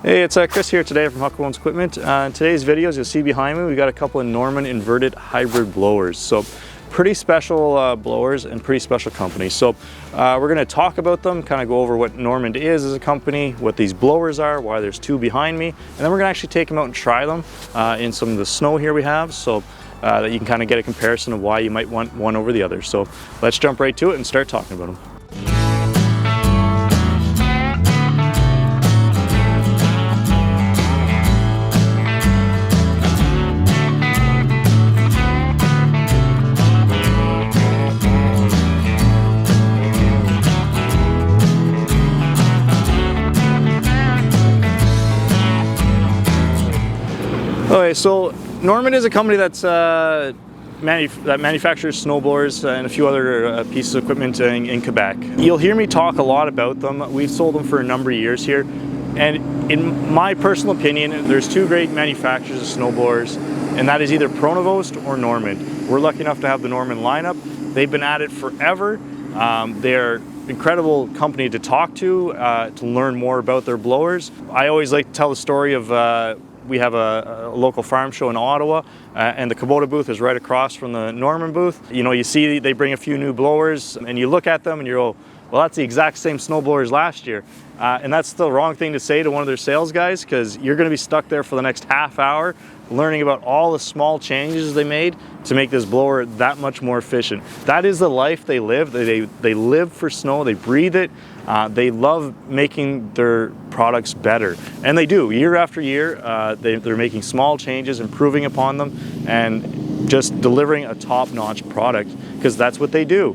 Hey, it's Chris here today from Huckabones Equipment. In today's video, as you'll see behind me, we got a couple of Norman inverted hybrid blowers. So pretty special blowers and pretty special company. So we're going to talk about them, kind of go over what Norman is as a company, what these blowers are, why there's two behind me, and then we're going to actually take them out and try them in some of the snow here we have, so that you can kind of get a comparison of why you might want one over the other. So let's jump right to it and start talking about them. Okay, so Norman is a company that's that manufactures snowblowers and a few other pieces of equipment in Quebec. You'll hear me talk a lot about them. We've sold them for a number of years here, and in my personal opinion, there's two great manufacturers of snowblowers, and that is either Pronovost or Norman. We're lucky enough to have the Norman lineup. They've been at it forever. They're an incredible company to talk to learn more about their blowers. I always like to tell the story of we have a local farm show in Ottawa, and the Kubota booth is right across from the Norman booth. You know, you see they bring a few new blowers, and you look at them and you go, well, that's the exact same snowblower as last year. And that's the wrong thing to say to one of their sales guys, because you're going to be stuck there for the next half hour learning about all the small changes they made to make this blower that much more efficient. That is the life they live. They live for snow, they breathe it. They love making their products better, and they do year after year. They're making small changes, improving upon them, and just delivering a top-notch product, because that's what they do.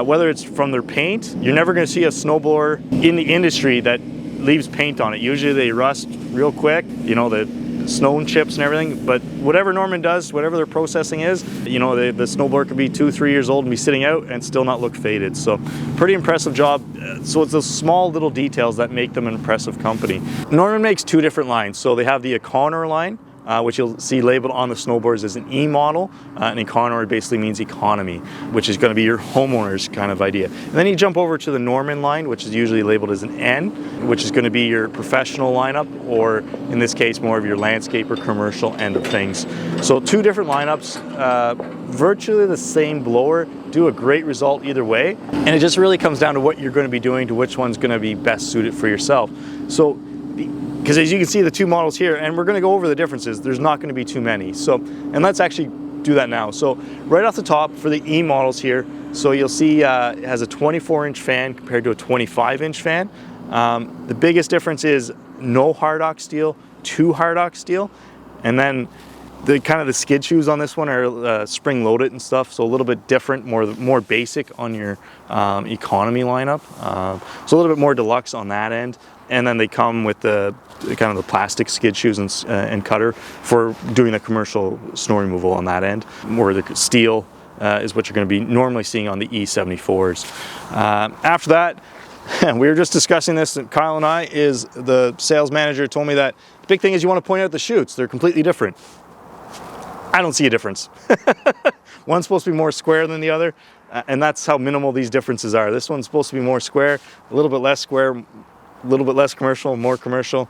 Whether it's from their paint, you're never going to see a snowblower in the industry that leaves paint on it. Usually they rust real quick, you know, the snow and chips and everything, but whatever Norman does, whatever their processing is, you know, the snowblower could be 2-3 years old and be sitting out and still not look faded. So pretty impressive job. So it's those small little details that make them an impressive company. Norman makes two different lines. So they have the Econor line, which you'll see labeled on the snowboards as an E model. And Econor basically means economy, which is going to be your homeowner's kind of idea. And then you jump over to the Norman line, which is usually labeled as an N, which is going to be your professional lineup, or in this case, more of your landscape or commercial end of things. So two different lineups, virtually the same blower, do a great result either way. And it just really comes down to what you're going to be doing, to which one's going to be best suited for yourself. So, because as you can see the two models here, and we're going to go over the differences, there's not going to be too many. So, and let's actually do that now. So right off the top for the E models here, so you'll see it has a 24-inch fan compared to a 25-inch fan. The biggest difference is no hard-ox steel, two hard-ox steel, and then the kind of the skid shoes on this one are spring-loaded and stuff, so a little bit different, more basic on your economy lineup. So a little bit more deluxe on that end. And then they come with the kind of the plastic skid shoes and cutter for doing the commercial snow removal on that end. More the steel is what you're going to be normally seeing on the E74s. After that, we were just discussing this, Kyle and I, is the sales manager told me that the big thing is you want to point out the chutes. They're completely different. I don't see a difference. One's supposed to be more square than the other, and that's how minimal these differences are. This one's supposed to be more square, a little bit less square, a little bit less commercial, more commercial.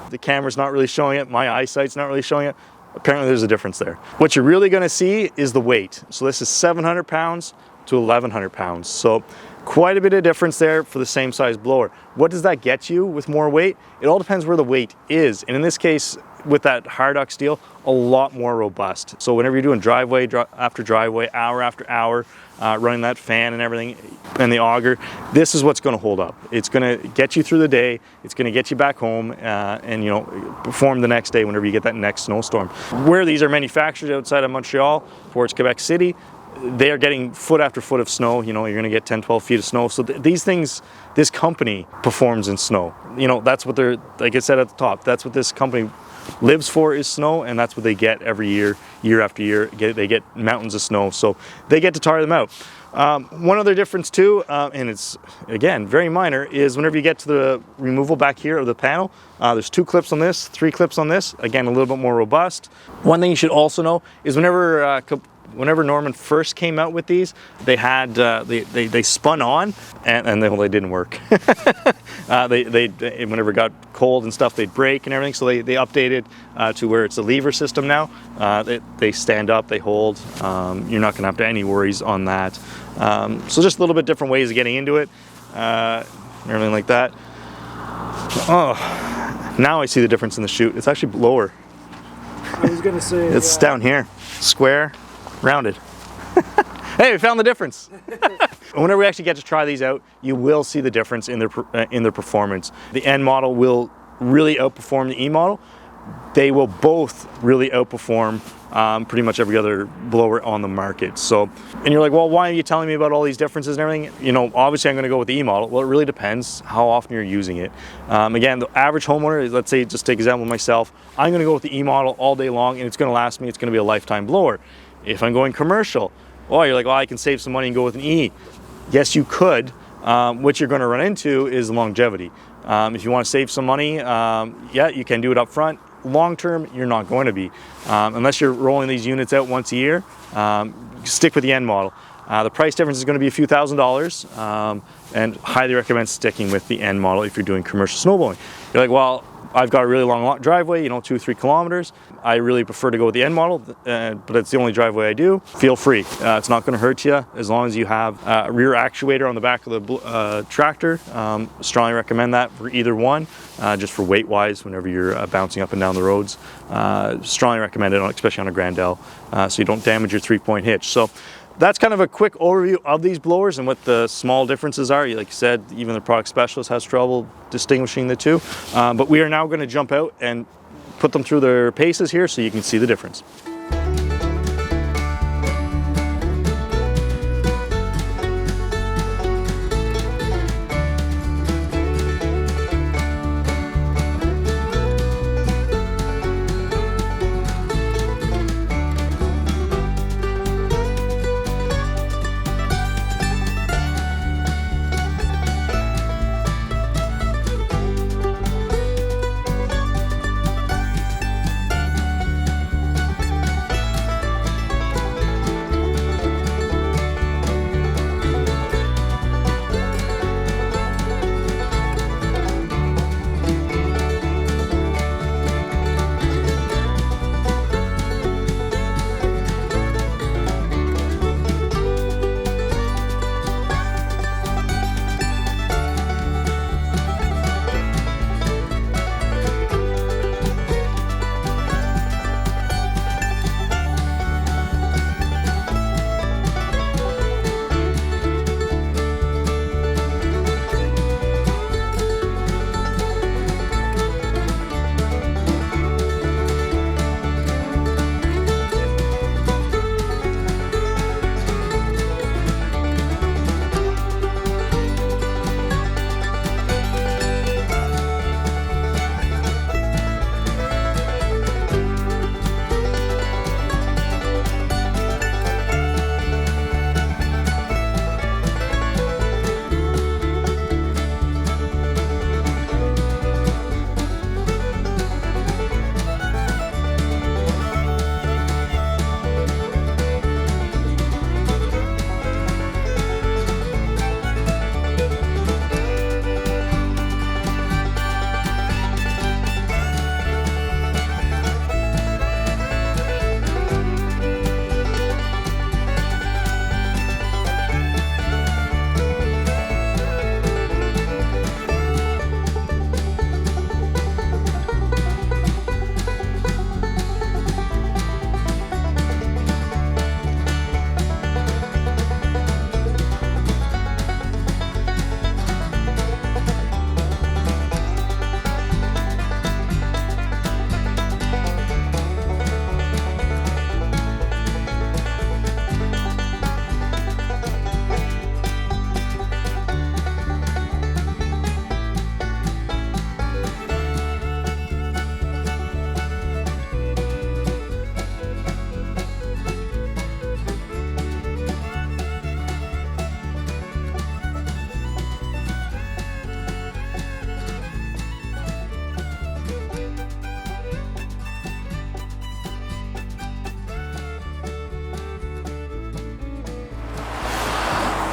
The camera's not really showing it, my eyesight's not really showing it. Apparently there's a difference there. What you're really gonna see is the weight. So this is 700 pounds to 1,100 pounds. So quite a bit of difference there for the same size blower. What does that get you with more weight? It all depends where the weight is. And in this case, with that hard-ox steel, a lot more robust. So whenever you're doing driveway after driveway, hour after hour, running that fan and everything, and the auger, this is what's going to hold up. It's going to get you through the day. It's going to get you back home, and you know, perform the next day whenever you get that next snowstorm. Where these are manufactured outside of Montreal, towards Quebec City, they are getting foot after foot of snow. You know, you're going to get 10-12 feet of snow. So these things, this company performs in snow. You know, that's what they're, like I said at the top, that's what this company lives for, is snow, and that's what they get every year, year after year. They get mountains of snow, so they get to tire them out. One other difference too, and it's again very minor, is whenever you get to the removal back here of the panel, there's 2 clips on this, 3 clips on this, again a little bit more robust. One thing you should also know is whenever whenever Norman first came out with these, they had they spun on, and they didn't work. They whenever it got cold and stuff, they'd break and everything. So they updated to where it's a lever system now. They stand up, they hold. You're not going to have any worries on that. So just a little bit different ways of getting into it, everything like that. Oh, now I see the difference in the chute. It's actually lower. I was gonna say it's down here, square, rounded. Hey, we found the difference. Whenever we actually get to try these out, you will see the difference in their performance. The N model will really outperform the E model. They will both really outperform pretty much every other blower on the market. So, and you're like, well, why are you telling me about all these differences and everything? You know, obviously I'm going to go with the E model. Well, it really depends how often you're using it. Again, the average homeowner, let's say, just take example of myself, I'm going to go with the E model all day long, and it's going to last me. It's going to be a lifetime blower. If I'm going commercial, oh, you're like, well, I can save some money and go with an E. Yes, you could. What you're going to run into is longevity. If you want to save some money, yeah, you can do it up front. Long term, you're not going to be. Unless you're rolling these units out once a year, stick with the N model. The price difference is going to be a few $1,000s, and highly recommend sticking with the N model if you're doing commercial snowblowing. You're like, well, I've got a really long driveway, you know, 2 or 3 kilometers. I really prefer to go with the N model, but it's the only driveway I do. Feel free. It's not going to hurt you as long as you have a rear actuator on the back of the tractor. Strongly recommend that for either one, just for weight-wise whenever you're bouncing up and down the roads. Strongly recommend it, especially on a Grandel, so you don't damage your 3-point hitch. So that's kind of a quick overview of these blowers and what the small differences are. Like you said, even the product specialist has trouble distinguishing the two. But we are now going to jump out and put them through their paces here so you can see the difference.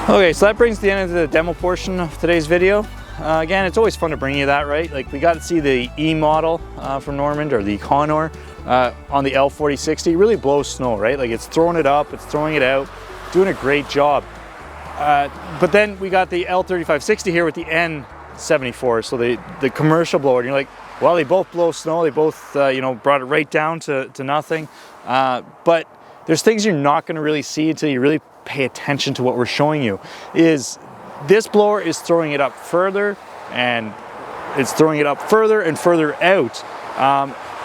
Okay, so that brings the end of the demo portion of today's video. Again, it's always fun to bring you that, right? Like we got to see the E model from Normand, or the Econor on the L4060. It really blows snow, right? Like it's throwing it up, it's throwing it out, doing a great job. But then we got the L3560 here with the N74, so the commercial blower. And you're like, well, they both blow snow. They both, you know, brought it right down to nothing. But there's things you're not going to really see until you really pay attention to what we're showing you. Is this blower is throwing it up further, and it's throwing it up further and further out.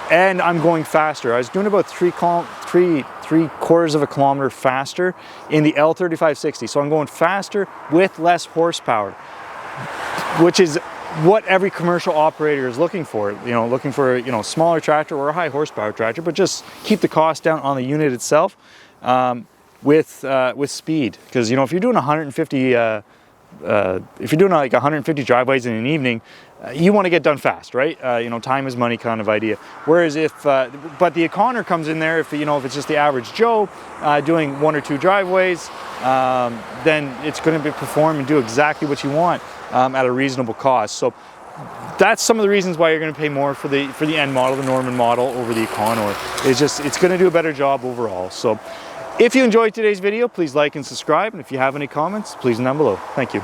And I'm going faster. I was doing about three quarters of a kilometer faster in the L3560. So I'm going faster with less horsepower, which is what every commercial operator is looking for. You know, looking for, you know, smaller tractor or a high horsepower tractor, but just keep the cost down on the unit itself with speed. Because, you know, if you're doing 150, if you're doing like 150 driveways in an evening, you want to get done fast, right? You know, time is money kind of idea. Whereas if, but the Econor comes in there, if, you know, if it's just the average Joe doing 1 or 2 driveways, then it's going to perform and do exactly what you want at a reasonable cost. So that's some of the reasons why you're going to pay more for the N model, the Normand model, over the Econor. It's going to do a better job overall. So if you enjoyed today's video, please like and subscribe. And if you have any comments, please down below. Thank you.